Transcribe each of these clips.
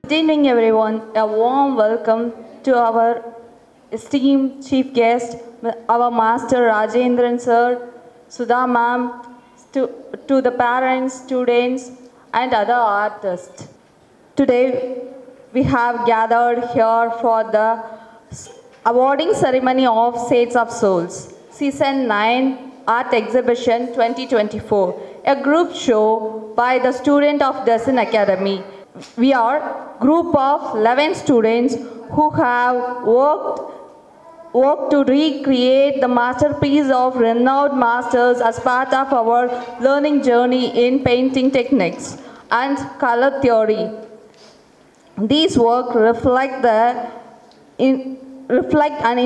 Good evening, everyone. A warm welcome to our esteemed chief guest, our master Rajendran sir, Sudha ma'am, to the parents, students, and other artists. Today, we have gathered here for the awarding ceremony of Shades of Souls, Season 9 Art Exhibition 2024, a group show by the student of Design Academy. We are a group of 11 students who have worked to recreate the masterpiece of renowned masters as part of our learning journey in painting techniques and color theory. These works reflect an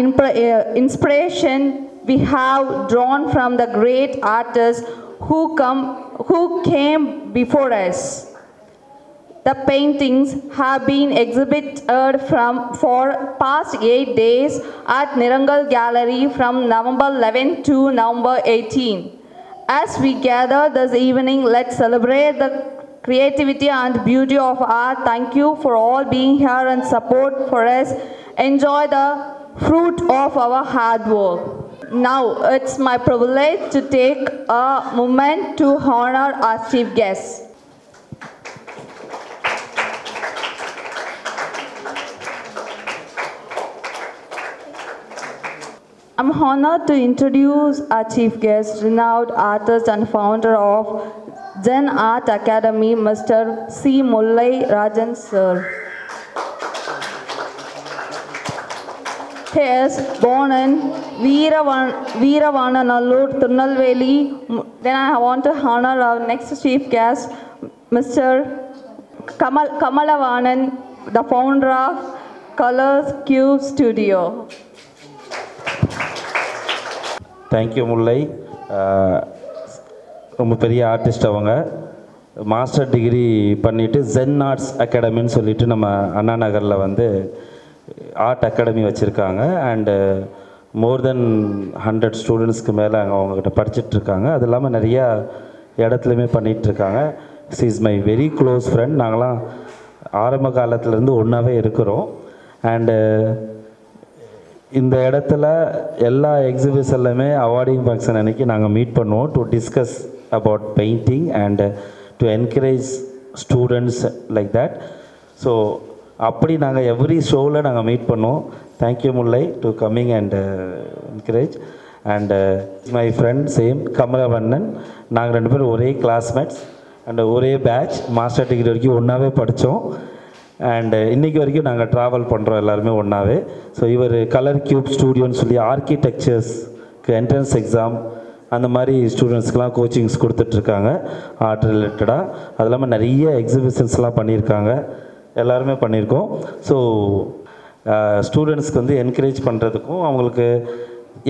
inspiration we have drawn from the great artists who came before us. The paintings have been exhibited for past 8 days at Nirangal Gallery from November 11 to November 18. As we gather this evening, let's celebrate the creativity and beauty of art. Thank you for all being here and support for us. Enjoy the fruit of our hard work. Now, it's my privilege to take a moment to honor our chief guest. I'm honored to introduce our chief guest, renowned artist and founder of Zen Art Academy, Mr. C. Mullai Rajan sir. He is born in Veeravananallur, Tirunelveli. Then I want to honor our next chief guest, Mr. Kamalavanan, the founder of Colors Cube Studio. Thank you Mullai. ரொம்ப பெரிய artist அவங்க. Master degree பண்ணிவிட்டு Zen arts அகாடமின்னு சொல்லிவிட்டு நம்ம அண்ணா நகரில் வந்து ஆர்ட் அகாடமி வச்சுருக்காங்க. அண்டு மோர் தென் 100 ஸ்டூடெண்ட்ஸ்க்கு மேலே அவங்கக்கிட்ட படிச்சுட்ருக்காங்க. அது இல்லாமல் நிறையா இடத்துலையுமே பண்ணிகிட்ருக்காங்க. She is my very close friend. நாங்களாம் ஆரம்ப காலத்துலேருந்து ஒன்றாவே இருக்கிறோம். அண்டு இந்த இடத்துல எல்லா எக்ஸிபிஷன்லையுமே அவார்டிங் ஃபங்க்ஷன் அன்றைக்கி நாங்கள் மீட் பண்ணுவோம் to discuss about painting and to encourage students like that. So அப்படி நாங்கள் எவ்ரி ஷோவில் நாங்கள் மீட் பண்ணுவோம். Thank you Mullai to coming and encourage. And my friend same Kamalavannan. நாங்கள் 2 பேரும் ஒரே கிளாஸ்மேட்ஸ் அண்ட் ஒரே பேட்ச். மாஸ்டர் டிகிரி வரைக்கும் ஒன்றாவே படித்தோம். அண்டு இன்றைக்கி வரைக்கும் நாங்கள் ட்ராவல் பண்ணுறோம் எல்லாருமே ஒன்றாவே. ஸோ இவர் கலர் க்யூப் ஸ்டூடியோன்னு சொல்லி ஆர்கிடெக்சர்ஸ்க்கு என்ட்ரன்ஸ் எக்ஸாம் அந்த மாதிரி ஸ்டூடெண்ட்ஸ்க்கெலாம் கோச்சிங்ஸ் கொடுத்துட்ருக்காங்க ஆர்ட் ரிலேட்டடாக. அது இல்லாமல் நிறைய எக்ஸிபிஷன்ஸ்லாம் பண்ணியிருக்காங்க. எல்லாருமே பண்ணியிருக்கோம். ஸோ ஸ்டூடெண்ட்ஸ்க்கு வந்து என்கரேஜ் பண்ணுறதுக்கும் அவங்களுக்கு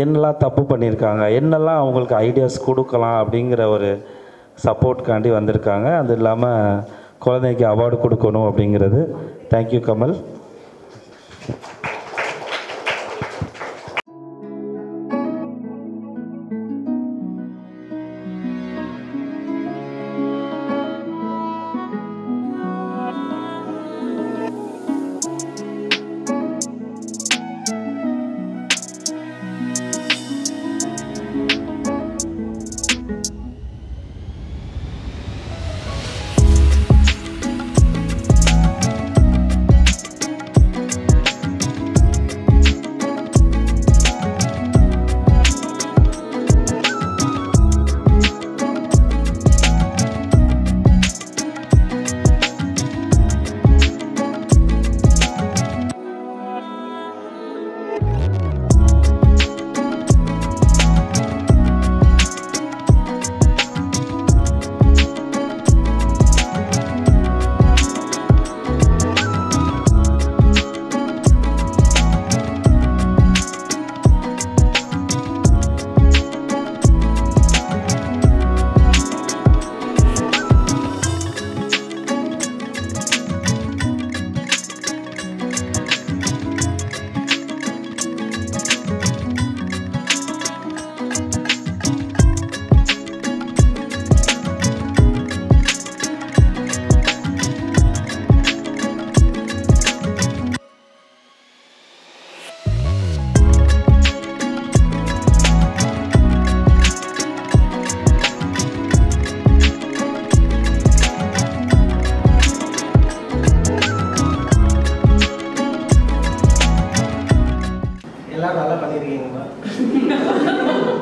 என்னெல்லாம் தப்பு பண்ணியிருக்காங்க, என்னெல்லாம் அவங்களுக்கு ஐடியாஸ் கொடுக்கலாம் அப்படிங்கிற ஒரு சப்போர்ட்காண்டி வந்திருக்காங்க. அது இல்லாமல் குழந்தைக்கு அவார்டு கொடுக்கணும் அப்படிங்கிறது. தேங்க்யூ கமல்.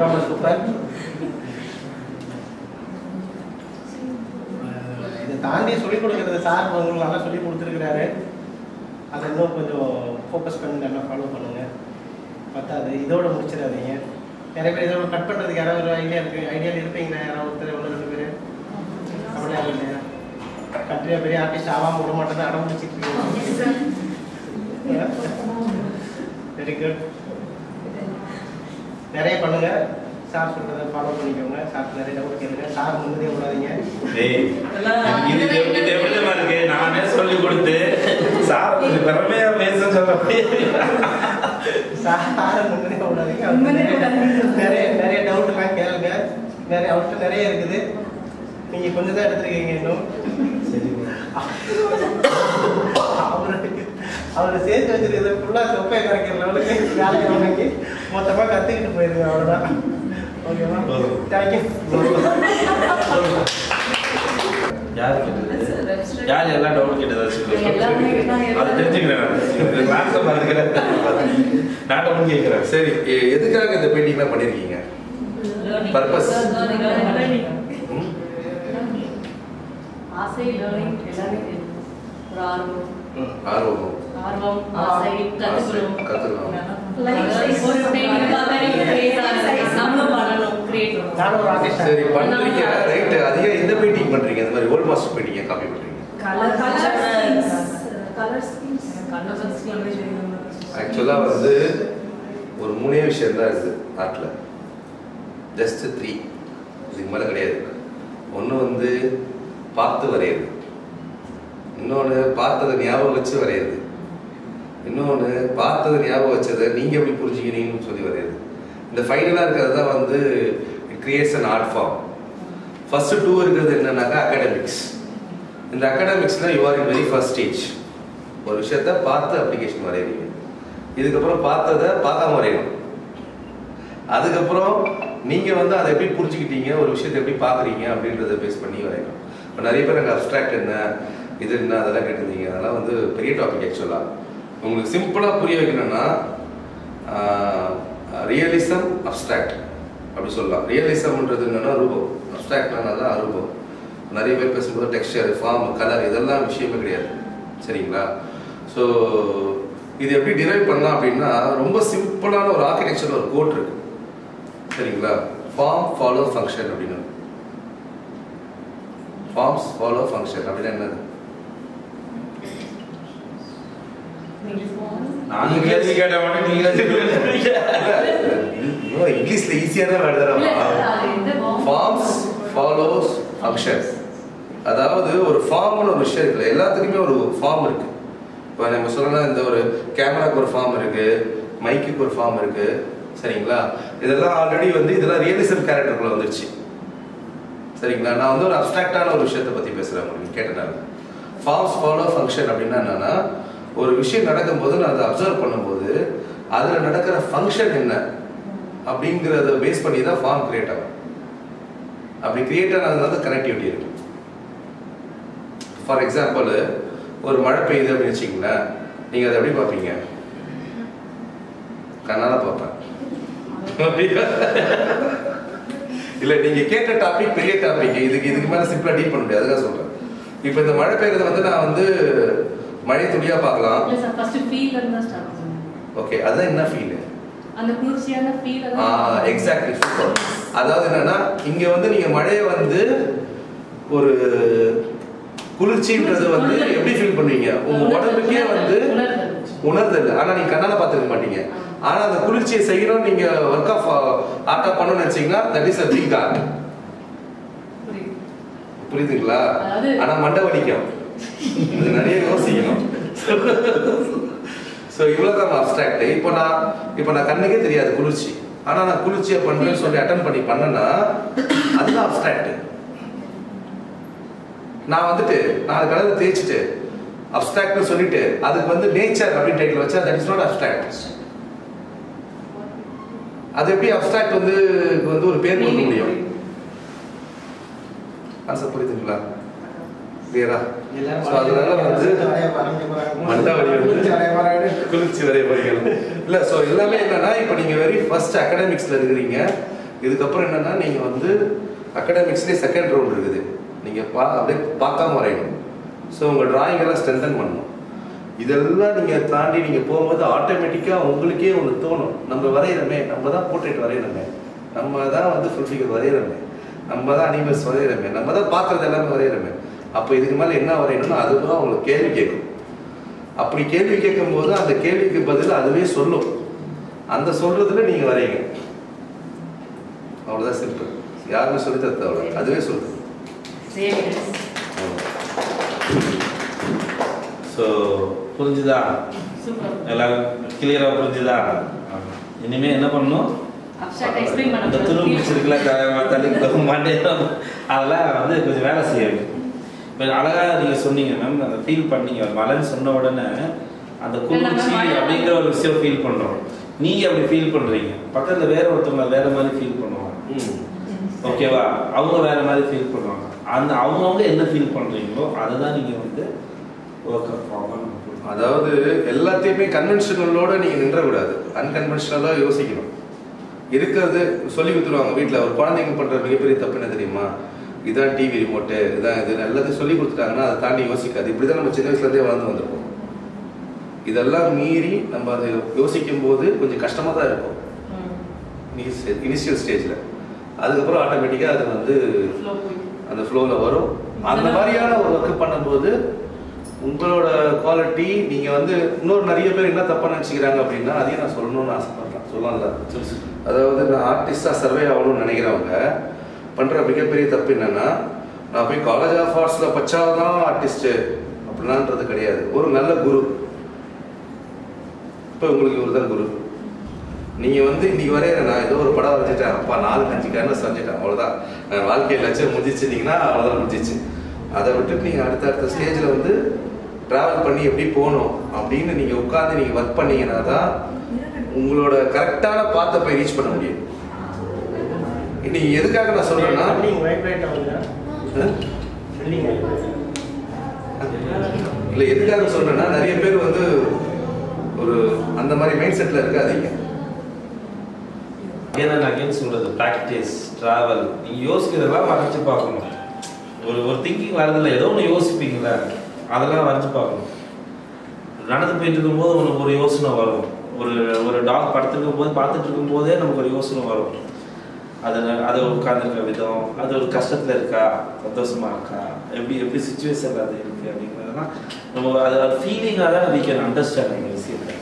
ரொம்ப சூப்பர். இதை தாண்டி சொல்லிக் கொடுக்குறது சார் உங்களுக்கு நல்லா சொல்லி கொடுத்துருக்கிறாரு. அதை இன்னும் கொஞ்சம் ஃபோக்கஸ் பண்ணி நல்லா ஃபாலோ பண்ணுங்கள். பத்தாது இதோட முடிச்சிடாதீங்க. நிறைய பேர் இதோட கட் பண்ணுறதுக்கு யாராவது ஒரு ஐடியாவில் இருப்பீங்களா? யாராவது ஒருத்தர் ஒன்று 2 பேர் அப்படியா இல்லையா? கண்ட்ரியாக பெரிய ஆர்டிஸ்ட் ஆகாமல் விட மாட்டேன்னு அடம் முடிச்சிட்டு இருக்கீங்க. Very good. நிறைய பண்ணுங்க. சார் சொல்றதை ஃபாலோ பண்ணிக்கோங்க. சார் நிறைய டவுட் கேளுங்க. சார் முன்னதே விடாதீங்க. இருக்கு நானே சொல்லி கொடுத்து சார் கொஞ்சம் திறமையா பேச சொல்ல சார் முன்னதே விடாதீங்க. நிறைய டவுட்லாம் கேளுங்க. அவர்கிட்ட நிறைய இருக்குது. நீங்க கொஞ்சம் தான் எடுத்துருக்கீங்க இன்னும். அவரை சேர்த்து வச்சிருக்கிறது ஃபுல்லாக தொப்பை கரைக்கிற லெவலுக்கு வேலையை வாங்கி மொத்தமாக கற்றுக்கிட்டு போயிருங்க. அவ்வளோதான். ஓகேவா? தேங்க்யூ. யார் கேட்டது? யார் எல்லாம் டவுட் கேட்டதா அதை தெரிஞ்சுக்கிறேன். நான் டவுட் கேட்குறேன். சரி, எதுக்காக இந்த பெயிண்டிங்லாம் பண்ணியிருக்கீங்க? பர்பஸ் ஆசை, லேர்னிங் எல்லாமே ஒரு ஆர்வம், ஆசை, கத்துக்கணும். சரி பண்றீங்க, ரைட். அதிக இந்த பெயிண்டிங் பண்றீங்க, இந்த மாதிரி ஓல்ட் மாஸ்டர் பெயிண்டிங்க காப்பி பண்றீங்க. ஆக்சுவலா வந்து ஒரு 3 விஷயம் தான் இருக்குது ஆர்ட்ல. ஜஸ்ட் 3, இதுக்கு மேலே கிடையாது. ஒன்று வந்து பார்த்து வரையிறது, இன்னொன்று பார்த்ததை ஞாபகம் வச்சு வரையிறது, இன்னொன்று பார்த்ததை ஞாபகம் வச்சதை நீங்கள் எப்படி புரிஞ்சுக்கிறீங்கன்னு சொல்லி வரையிறது. இந்த ஃபைனலாக இருக்கிறது தான் வந்து it creates an art form. First 2 இருக்கிறது என்னன்னாக்கா அகாடமிக்ஸ். இந்த அகாடமிக்ஸில் you are in very first stage. ஒரு விஷயத்த பார்த்து அப்ளிகேஷன் வரைகிறீங்க. இதுக்கப்புறம் பார்த்ததை பார்க்காம வரையணும். அதுக்கப்புறம் நீங்கள் வந்து அதை எப்படி புரிஞ்சுக்கிட்டீங்க, ஒரு விஷயத்தை எப்படி பார்க்குறீங்க அப்படின்றத பேஸ் பண்ணி வரையணும். இப்போ நிறைய பேர் அங்கே அப்ஸ்ட்ராக்ட் என்ன, இது என்ன, அதெல்லாம் கேட்டிருந்தீங்க. அதெல்லாம் வந்து பெரிய டாபிக். ஆக்சுவலாக உங்களுக்கு சிம்பிளாக புரிய வைக்கணும்னா ரியலிசம், அப்ஸ்ட்ராக்ட் அப்படி சொல்லலாம். ரியலிசம்ன்றது என்னென்னா ரூபம், அப்ஸ்ட்ராக்ட்னா தான் அரூபம். நிறைய பேர் பேசும்போது டெக்ஸ்சர், ஃபார்ம், கலர் இதெல்லாம் விஷயமே கிடையாது. சரிங்களா? ஸோ இது எப்படி டிரைவ் பண்ணலாம் அப்படின்னா ரொம்ப சிம்பிளான ஒரு ஆர்கிடெக்சரில் ஒரு கோட் இருக்கு. சரிங்களா? ஃபார்ம் ஃபாலோ ஃபங்க்ஷன் அப்படின்னு. ஃபார்ம்ஸ் ஃபாலோ ஃபங்க்ஷன் அப்படின்னா என்னது? இங்கிலீஷ்ல ஈஸியா தான் வருது. Forms follows function. அதாவது ஒரு ஃபார்ம்னு ஒரு விஷயம் இருக்குல்ல, எல்லாத்துக்குமே ஒரு ஃபார்ம் இருக்கு. இப்போ நம்ம சொல்லலாம், இந்த ஒரு கேமராக்கு ஒரு ஃபார்ம் இருக்கு, மைக்குக்கு ஒரு ஃபார்ம் இருக்கு. சரிங்களா? இதெல்லாம் ஆல்ரெடி வந்து இதெல்லாம் ரியலிசம் கேரக்டருக்குள்ள வந்துருச்சு. சரிங்களா? நான் வந்து ஒரு அப்ஸ்ட்ராக்டான ஒரு விஷயத்தை பத்தி பேசுறேன் உங்களுக்கு கேட்டனால. ஃபார்ம்ஸ் ஃபாலோ ஃபங்க்ஷன் அப்படின்னா என்னன்னா, ஒரு விஷயம் நடக்கும்போது நான் அதை அப்சர்வ் பண்ணும்போது அதில் நடக்கிற ஃபங்க்ஷன் என்ன அப்படிங்கிறத பேஸ் பண்ணி தான் ஃபார்ம் கிரியேட் ஆகும். அப்படி கிரியேட் ஆனதுனால கனெக்டிவிட்டி இருக்கு. ஃபார் எக்ஸாம்பிள், ஒரு மழை பெய்யுது அப்படின்னு வச்சிங்களேன், நீங்கள் அதை எப்படி பார்ப்பீங்க? கண்ணால் பார்ப்பேன். இல்லை, நீங்கள் கேட்ட டாபிக் பெரிய டாபிக். இதுக்கு மேலே சிம்பிளாக டீல் பண்ண முடியாது. அதுதான் சொல்கிறேன். இப்போ இந்த மழை பெய்யறதை வந்து நான் வந்து மழை துளியா பார்க்கலாம். இல்ல சார், ஃபர்ஸ்ட் ஃபீல்ல இருந்து ஸ்டார்ட் பண்ணுங்க. ஓகே, அதான் என்ன ஃபீல்? அந்த குளிர்ச்சியான ஃபீல். Exactly, super. அதாவது என்னன்னா, இங்க வந்து நீங்க மழையை வந்து ஒரு குளிர்ச்சின்றது வந்து எப்படி ஃபீல் பண்ணுவீங்க? உங்க உடம்புக்கே வந்து உணர்தல். ஆனா நீங்க கண்ணால பார்த்துக்க மாட்டீங்க. ஆனா அந்த குளிர்ச்சியை செய்யணும், நீங்க ஒர்க் ஆஃப் ஆர்ட் ஆஃப் பண்ணணும்னு நினைச்சீங்கன்னா that is a big art. புரியுதுங்களா? ஆனா மண்டை வலிக்கும், இது நிறைய யோசிக்கணும். ஸோ இவ்வளோதான் அப்ஸ்ட்ராக்ட். இப்போ நான் கண்ணுக்கே தெரியாது குளிர்ச்சி, ஆனால் நான் குளிர்ச்சியை பண்ணுறேன்னு சொல்லி அட்டன் பண்ணி பண்ணேன்னா அதுதான் அப்ஸ்ட்ராக்ட். நான் வந்துட்டு 4 கலர் தேய்ச்சிட்டு அப்ஸ்ட்ராக்ட்னு சொல்லிட்டு அதுக்கு வந்து நேச்சர் அப்படின்னு டைட்டில் வச்சா தட் இஸ் நாட் அப்ஸ்ட்ராக்ட். அது எப்படி அப்ஸ்ட்ராக்ட் வந்து ஒரு பேர் கொடுக்க முடியும்? கான்செப்ட் புரியுதுங்களா? கிளியரா? அதனால வந்து மண்டவலி வந்து குளிர்ச்சி வரைய போறீங்க இல்ல. ஸோ எல்லாமே என்னன்னா, இப்போ நீங்க வெரி ஃபர்ஸ்ட் அகாடமிக்ஸ்ல இருக்கிறீங்க. இதுக்கப்புறம் என்னென்னா நீங்கள் வந்து அகாடமிக்ஸ்லேயே செகண்ட் ரவுண்ட் இருக்குது, நீங்கள் அப்படியே பார்க்காம வரையணும். ஸோ உங்கள் டிராயிங் எல்லாம் ஸ்ட்ரென்தன் பண்ணணும். இதெல்லாம் நீங்கள் தாண்டி நீங்கள் போகும்போது ஆட்டோமேட்டிக்காக உங்களுக்கே ஒன்று தோணும், நம்ம வரைகிறோமே, நம்ம தான் போர்ட்ரேட் வரைகிறோமே, நம்ம தான் வந்து ஃபுல் ஃபிகர் வரைகிறோமே, நம்ம தான் அனிமல்ஸ் வரைகிறோமே, நம்ம தான் பார்க்குறது எல்லாமே வரைகிறோமே. அப்போ இதுக்கு மேலே என்ன வரையணும்னு அதுதான் உங்களுக்கு கேள்வி கேட்கும். அப்படி கேள்வி கேட்கும்போது அந்த கேள்விக்கு பதில் அதுவே சொல்லும். அந்த சொல்றதுல நீங்கள் வரையுங்க, அவ்வளோதான் சிம்பிள். யாருமே சொல்லி தர தேவை, அதுவே சொல்லுது. ஸோ புரிஞ்சுதா? எல்லாரும் கிளியராக புரிஞ்சுதா? இனிமேல் என்ன பண்ணணும்? அந்த துணி பிடிச்சிருக்கல தள்ளி மாட்டேன், அதெல்லாம் வந்து கொஞ்சம் வேலை செய்யணும். இப்போ அழகாக நீங்கள் சொன்னீங்க மேம், அந்த ஃபீல் பண்ணீங்க. மலைன்னு சொன்ன உடனே அந்த குளிர்ச்சி அப்படிங்கிற ஒரு விஷயம் ஃபீல் பண்ணுறோம். நீங்கள் அப்படி ஃபீல் பண்ணுறீங்க, பக்கத்தில் வேற ஒருத்தவங்க வேறு மாதிரி ஃபீல் பண்ணுவாங்க. ஓகேவா? அவங்க வேறு மாதிரி ஃபீல் பண்ணுவாங்க. அந்த அவங்கவுங்க என்ன ஃபீல் பண்ணுறீங்களோ அதை தான் நீங்கள் வந்து ஒர்க் அப் ஆகணும். அதாவது எல்லாத்தையுமே கன்வென்ஷனலோட நீங்கள் நின்றக்கூடாது, அன்கன்வென்ஷனலாக யோசிக்கணும். இருக்கிறது சொல்லி கொடுத்துருவாங்க வீட்டில். ஒரு குழந்தைங்க பண்ணுற மிகப்பெரிய தப்பு என்ன தெரியுமா? இதான் டிவி ரிமோட்டு, இதான் இது எல்லாத்தையும் சொல்லி கொடுத்துட்டாங்கன்னா அதை தாண்டி யோசிக்காது. இப்படி தான் நம்ம சின்ன வயசுலேருந்தே வளர்ந்து வந்திருக்கோம். இதெல்லாம் மீறி நம்ம அதை யோசிக்கும் போது கொஞ்சம் கஷ்டமாக தான் இருக்கும் இனிஷியல் ஸ்டேஜில். அதுக்கப்புறம் ஆட்டோமேட்டிக்காக அது வந்து அந்த ஃப்ளோவில் வரும். அந்த மாதிரியான ஒரு ஒர்க் பண்ணும்போது உங்களோட குவாலிட்டி நீங்கள் வந்து இன்னொரு நிறைய பேர் என்ன தப்பாக நினச்சிக்கிறாங்க அப்படின்னா, அதையும் நான் சொல்லணும்னு ஆசைப்பட்றேன். சொல்லலாம்ல? அதாவது நான் ஆர்டிஸ்டாக சர்வே ஆகணும்னு நினைக்கிறவங்க பண்ணுற மிகப்பெரிய தப்பு என்னென்னா, நான் போய் காலேஜ் ஆஃப் ஆர்ட்ஸில் பச்சாதான் ஆர்டிஸ்ட்டு அப்படின்னான்றது கிடையாது. ஒரு நல்ல குரு, இப்போ உங்களுக்கு இவர் தான் குரு. நீங்கள் வந்து இன்றைக்கி வரையிற நான் ஏதோ ஒரு படம் வரைஞ்சிட்டேன், அப்பா 4-5 கேன்வஸ் வரைஞ்சிட்டேன், அவ்வளோதான் வாழ்க்கையில் லட்சம் முடிச்சிட்டிங்கன்னா அவ்வளோதான் முடிச்சிச்சு. அதை விட்டு நீங்கள் அடுத்த ஸ்டேஜில் வந்து ட்ராவல் பண்ணி எப்படி போகணும் அப்படின்னு நீங்கள் உட்காந்து நீங்கள் ஒர்க் பண்ணீங்கன்னா தான் உங்களோட கரெக்டான பாத்தை போய் ரீச் பண்ண முடியும். இன்னைக்கு எதுக்காக நான் சொல்றேன்னா, இல்லை எதுக்காக சொல்றேன்னா, நிறைய பேர் வந்து ஒரு அந்த மாதிரி மைண்ட் செட்டில் இருக்காதீங்க. அகைன் சொல்றது ப்ராக்டிஸ், ட்ராவல். நீங்கள் யோசிக்கிறதெல்லாம் வரைஞ்சி பார்க்கணும். ஒரு திங்கிங் வரதில்லை, ஏதோ ஒன்று யோசிப்பீங்களா, அதெல்லாம் வரைஞ்சி பார்க்கணும். நடந்து போயிட்டு இருக்கும்போது உனக்கு ஒரு யோசனை வரும். ஒரு டாக் படுத்துருக்கும் போது பார்த்துட்டு இருக்கும் போதே நமக்கு ஒரு யோசனை வரும். அது உட்காந்துருக்க விதம், அது ஒரு கஷ்டத்தில் இருக்கா, சந்தோஷமாக இருக்கா, எப்படி சுச்சுவேஷன் அது இருக்குது அப்படிங்கிறதெல்லாம் நம்ம அது ஃபீலிங்காக தான் we can understand அந்த விஷயத்தை.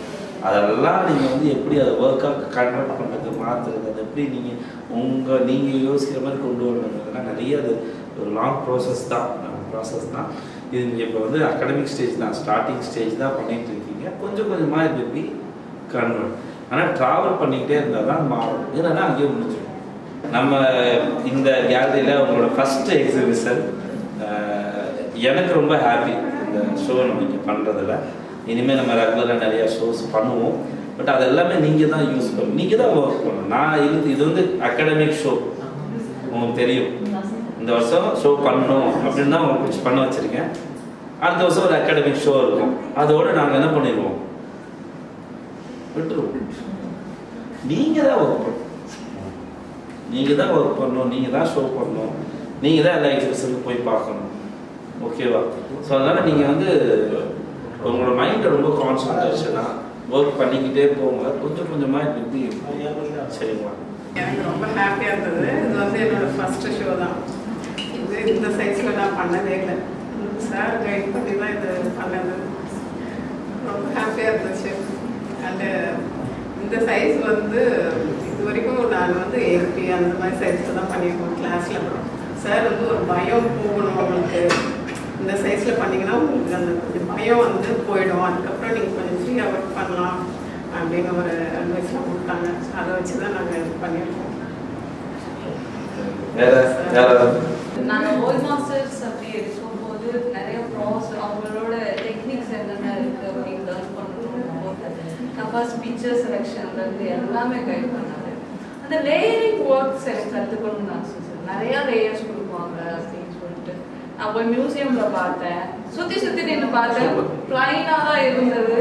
அதெல்லாம் நீங்கள் வந்து எப்படி அதை ஒர்க்காக கன்வெர்ட் பண்ணுறது, மாற்றுறது, அது எப்படி நீங்கள் யோசிக்கிற மாதிரி கொண்டு வரணுங்கிறதுலாம் நிறைய அது ஒரு லாங் ப்ராசஸ் தான். இது நீங்கள் இப்போ வந்து அகாடமிக் ஸ்டேஜ் தான், ஸ்டார்டிங் ஸ்டேஜ் தான் பண்ணிகிட்டு இருக்கீங்க. கொஞ்சம் கொஞ்சமாக இது எப்படி கன்வெர்ட். ஆனால் ட்ராவல் பண்ணிக்கிட்டே இருந்தால் தான் மாறும். இல்லைன்னா அங்கேயே முடிஞ்சிடும். நம்ம இந்த கேலரியில் உங்களோட ஃபஸ்ட்டு எக்ஸிபிஷன் எனக்கு ரொம்ப ஹாப்பி. இந்த ஷோ நம்ம இங்கே பண்ணுறதில்ல. இனிமேல் நம்ம ரெகுலராக நிறையா ஷோஸ் பண்ணுவோம். பட் அது எல்லாமே நீங்கள் தான் யூஸ் பண்ணணும், நீங்கள் தான் ஒர்க் பண்ணணும். நான் இது வந்து அகாடமிக் ஷோ, உங்களுக்கு தெரியும். இந்த வருஷம் ஷோ பண்ணணும் அப்படின்னு தான் உங்களுக்கு பண்ண வச்சுருக்கேன். அடுத்த வருஷம் ஒரு அகாடமிக் ஷோ இருக்கும். அதோடு நாங்கள் என்ன பண்ணிடுவோம், விட்டுருவோம். நீங்கள் தான் ஒர்க் பண்ணணும், நீங்கள் தான் ஒர்க் பண்ணணும், நீங்கள் தான் ஷோ பண்ணணும், நீங்கள் தான் எல்லா எக்ஸிபிஷனுக்கு போய் பார்க்கணும். ஓகேவா? ஸோ அதனால் நீங்கள் வந்து உங்களோட மைண்டை ரொம்ப கான்சன்ட்ரேஷனாக ஒர்க் பண்ணிக்கிட்டே போங்க. கொஞ்சம் கொஞ்சமாக எப்படி சரிங்களா? எனக்கு ரொம்ப ஹாப்பியாக இருந்தது. இது வந்து என்னோடய ஃபஸ்ட்டு ஷோ தான். இந்த சைஸில் நான் பண்ணதே இல்லை. சார் கைட் பண்ணி தான் இது பண்ணது. ரொம்ப ஹாப்பியாக இருந்துச்சு. அண்டு இந்த சைஸ் வந்து இது வரைக்கும் நான் வந்து ஏபி அந்த மாதிரி சைஸில் தான் பண்ணியிருக்கோம் கிளாஸில். சார் வந்து ஒரு பயம் போகணும் உங்களுக்கு, இந்த சைஸில் பண்ணிங்கன்னா உங்களுக்கு அந்த கொஞ்சம் பயம் வந்து போயிடும், அதுக்கப்புறம் நீங்கள் கொஞ்சம் ஃப்ரீயாக ஒர்க் பண்ணலாம் அப்படின்னு ஒரு அட்வைஸ்லாம் கொடுத்தாங்க. அதை வச்சு தான் நாங்கள் இது பண்ணியிருக்கோம். நாங்கள் ஓல்ட் மாஸ்டர்ஸ் அப்படி இருக்கும்போது நிறைய அவங்களோட டெக்னிக்ஸ் என்னென்ன இருக்குது அப்படின்னு லேர்ன் பண்ணணும் போது நான் ஃபர்ஸ்ட் பிக்சர் செலெக்ஷன்லேருந்து எல்லாமே கைட் பண்ணாரு. அந்த லேயரிங் ஒர்க்ஸ் எனக்கு கற்றுக்கணும்னு நான் சொல்லுவேன். நிறையா லேயர்ஸ் கொடுப்பாங்க அப்படின்னு சொல்லிட்டு நான் போய் மியூசியமில் பார்த்தேன். சுற்றி நின்று பார்த்தேன், பிளைனாக தான் இருந்தது.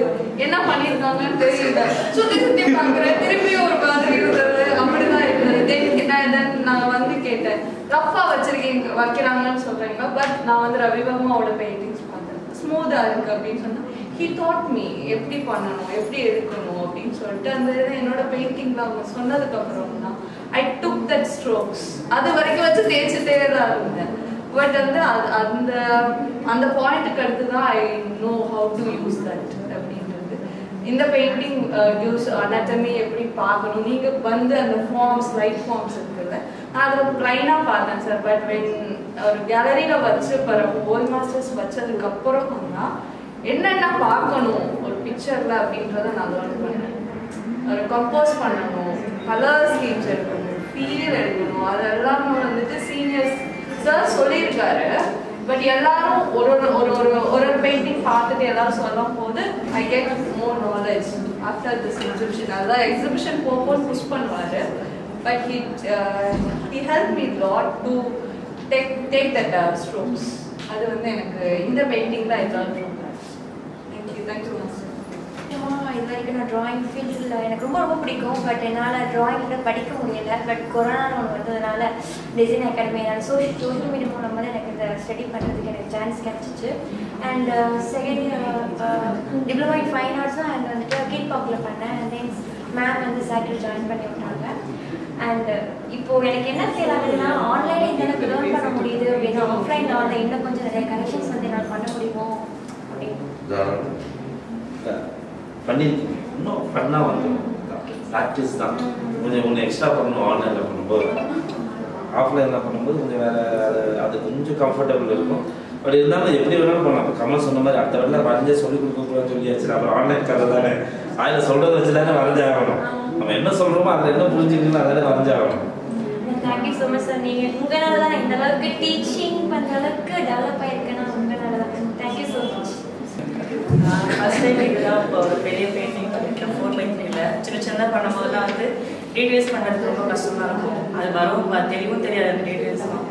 என்ன பண்ணியிருக்காங்கன்னு தெரியல. சுற்றி பார்க்குறேன், திருப்பி ஒரு மாதிரி இருந்தது. அப்படி தான் இருந்தது. நான் ரஃப்பாக வைக்கிறாங்கன்னு சொல்கிறீங்க. பட் நான் வந்து ரவி வர்மாவோட பெயிண்டிங்ஸ் பார்த்தேன், ஸ்மூத்தாக இருக்குது அப்படின்னு சொன்னால் he taught me எப்படி பண்ணணும், எப்படி எடுக்கணும் அப்படின்னு சொல்லிட்டு அந்த இதை என்னோட பெயிண்டிங்கில் அவங்க சொன்னதுக்கப்புறம் தான் I took that strokes. அது வரைக்கும் வச்சு தேய்ச்சிட்டே தான் இருந்தேன். பட் வந்து அந்த அந்த பாயிண்ட்டுக்கு அடுத்து தான் I know how to use that அப்படின்றது. இந்த பெயிண்டிங் யூஸ் அனாட்டமி எப்படி பார்க்கணும், நீங்கள் வந்து அந்த ஃபார்ம்ஸ் லைட் ஃபார்ம்ஸ் இருக்குல்ல நான் அதில் ப்ளைனாக பார்த்தேன் சார். பட் வென் ஒரு கேலரியில் வச்சு ஓல்ட் மாஸ்டர்ஸ் வச்சதுக்கப்புறம் தான் என்னென்ன பார்க்கணும் ஒரு பிக்சரில் அப்படின்றத நான் லேர்ன் பண்ணேன். ஒரு கம்போஸ் பண்ணணும், கலர் ஸ்கீம்ஸ் எடுக்கணும், ஃபீல் எடுக்கணும், அதெல்லாம் வந்துட்டு சீனியர்ஸ் சார் சொல்லியிருக்காரு. பட் எல்லாரும் ஒரு ஒரு ஒரு ஒரு பெயிண்டிங் பார்த்துட்டு எல்லாரும் சொல்லும் போது I get more knowledge after this exhibition. அதான் எக்ஸிபிஷன் போகும்போது புஷ் பண்ணுவார். But he helped me a lot to take that strokes. அது வந்து எனக்கு இந்த பெயிண்டிங் தான் எல்லாரும் தேங்க்யூ மாஸ்டர். இது வரைக்கும் நான் ட்ராயிங் ஃபீல்டில் எனக்கு ரொம்ப ரொம்ப பிடிக்கும். பட் என்னால் ட்ராயிங்கில் படிக்க முடியலை. பட் கொரோனான்னு ஒன்று வந்ததுனால டிசைன் அகாடமி என்னால் சோஷியல் மீடியா மூலமாக எனக்கு இந்த ஸ்டடி பண்ணுறதுக்கு எனக்கு சான்ஸ் கிடச்சிச்சு. And second diploma in fine arts தான் அண்ட் வந்துட்டு கீழ்பாக்கில் பண்ணேன். அண்ட் தென் மேம் வந்து சாட்டில் ஜாயின் பண்ணி விட்டாங்க. அண்ட் இப்போது எனக்கு என்ன ஃபீல் ஆகுதுன்னா ஆன்லைனில் இந்த எனக்கு லேர்ன் பண்ண முடியுது அப்படின்னா ஆஃப்லைனில் வந்து இன்னும் கொஞ்சம் நிறைய கனெக்ஷன்ஸ் வந்து என்னால் பண்ண முடியுமோ அப்படின்னு பண்ணியிருக்கீங்க. இன்னும் பண்ணால் வந்துடும், ப்ராக்டிஸ் தான். கொஞ்சம் ஒன்று எக்ஸ்ட்ரா பண்ணணும். ஆன்லைனில் பண்ணும்போது ஆஃப்லைனில் பண்ணும்போது கொஞ்சம் வேறு அது கொஞ்சம் கம்ஃபர்டபுள் இருக்கும். பட் இருந்தாலும் எப்படி வேணாலும் பண்ணலாம். இப்போ கமல் சொன்ன மாதிரி அடுத்த வேலை வரைஞ்சே சொல்லிக் கொடுக்கக்கூடாதுன்னு சொல்லியாச்சு. அப்புறம் ஆன்லைன் கதை தானே, அதில் சொல்கிறத வச்சு தானே வரைஞ்சே ஆகணும். நம்ம என்ன சொல்கிறோமோ அதில் என்ன புரிஞ்சுக்கணும் அதில் வரைஞ்சே ஆகணும். Thank you so much sir. நீங்கள் உங்களால் தான் இந்த அளவுக்கு டீச்சிங் பண்ணுற அளவுக்கு டெவலப் ஆகிருக்குன்னா உங்களால் தான். Thank you so much. First time இதுதான் இப்போ ஒரு பெரிய பெயிண்டிங் பண்ணியிருக்கேன் 4x3ல. சின்ன சின்னதாக பண்ணும்போதுலாம் வந்து டீட்டெயில்ஸ் பண்ணுறதுக்கு ரொம்ப கஷ்டமாக இருக்கும். அது வரும் தெளிவும் தெரியாது அந்த டீட்டெயில்ஸ்லாம்.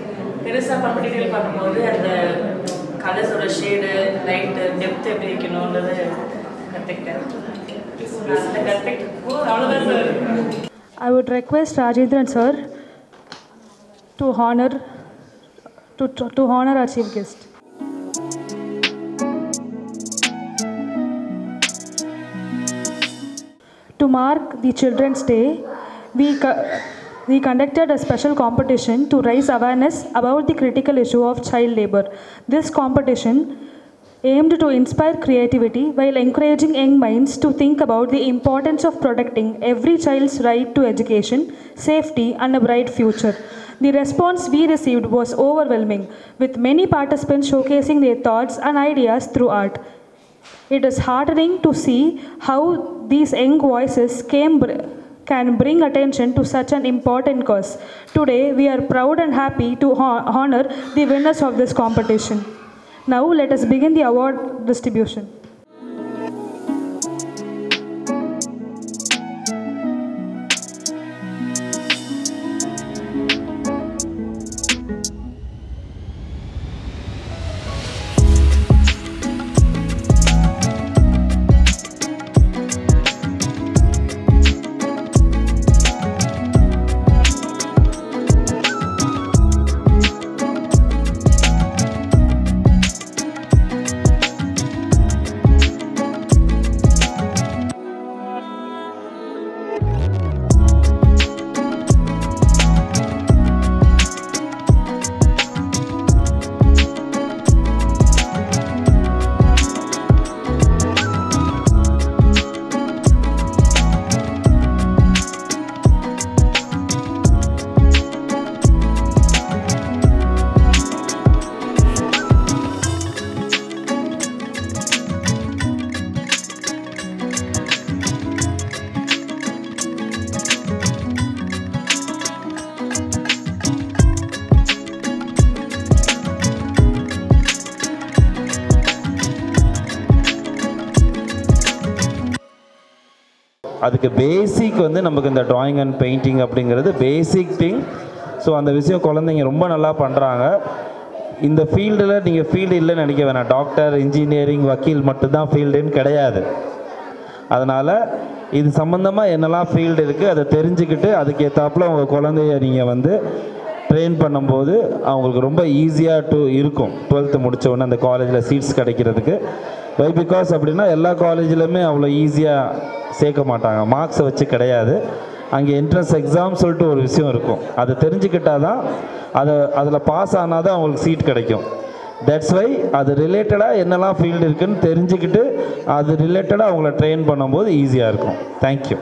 பெருசாக டீட்டெயில் பண்ணும்போது அந்த கலர்ஸோட ஷேடு லைட்டு டெப்த் எப்படி வைக்கணுன்றது கற்றுக்கிட்டேன். அதில் கற்றுக்கிட்டு அவ்வளோதான் sir. I would request Rajendran sir to honor our chief guest. To mark the Children's Day, we conducted a special competition to raise awareness about the critical issue of child labor. This competition aimed to inspire creativity while encouraging young minds to think about the importance of protecting every child's right to education, safety, and a bright future. The response we received was overwhelming, with many participants showcasing their thoughts and ideas through art. It is heartening to see how these young voices can bring attention to such an important cause. Today, we are proud and happy to honor the winners of this competition. Now, let us begin the award distribution. அதுக்கு பேசிக் வந்து நமக்கு இந்த drawing and painting அப்படிங்கிறது basic thing. So அந்த விஷயம் குழந்தைங்க ரொம்ப நல்லா பண்ணுறாங்க. இந்த ஃபீல்டில் நீங்கள் ஃபீல்டு இல்லைன்னு நினைக்க வேணாம். டாக்டர், இன்ஜினியரிங், வக்கீல் மட்டும்தான் ஃபீல்டுன்னு கிடையாது. அதனால் இது சம்மந்தமாக என்னெல்லாம் ஃபீல்டு இருக்குது அதை தெரிஞ்சுக்கிட்டு அதுக்கு ஏற்றாப்புல உங்கள் குழந்தைய நீங்கள் வந்து ட்ரெயின் பண்ணும்போது அவங்களுக்கு ரொம்ப ஈஸியாக இருக்கும் 12th முடித்த உடனே அந்த காலேஜில் சீட்ஸ் கிடைக்கிறதுக்கு. வை பிகாஸ் அப்படின்னா எல்லா காலேஜிலுமே அவ்வளோ ஈஸியாக சேர்க்க மாட்டாங்க, மார்க்ஸை வச்சு கிடையாது. அங்கே என்ட்ரன்ஸ் எக்ஸாம் சொல்லிட்டு ஒரு விஷயம் இருக்கும், அதை தெரிஞ்சுக்கிட்டால் தான் அதில் பாஸ் ஆனால் தான் அவங்களுக்கு சீட் கிடைக்கும். தட்ஸ் வை அது ரிலேட்டடாக என்னெல்லாம் ஃபீல்டு இருக்குதுன்னு தெரிஞ்சுக்கிட்டு அது ரிலேட்டடாக அவங்கள ட்ரெயின் பண்ணும்போது ஈஸியாக இருக்கும். தேங்க்யூ.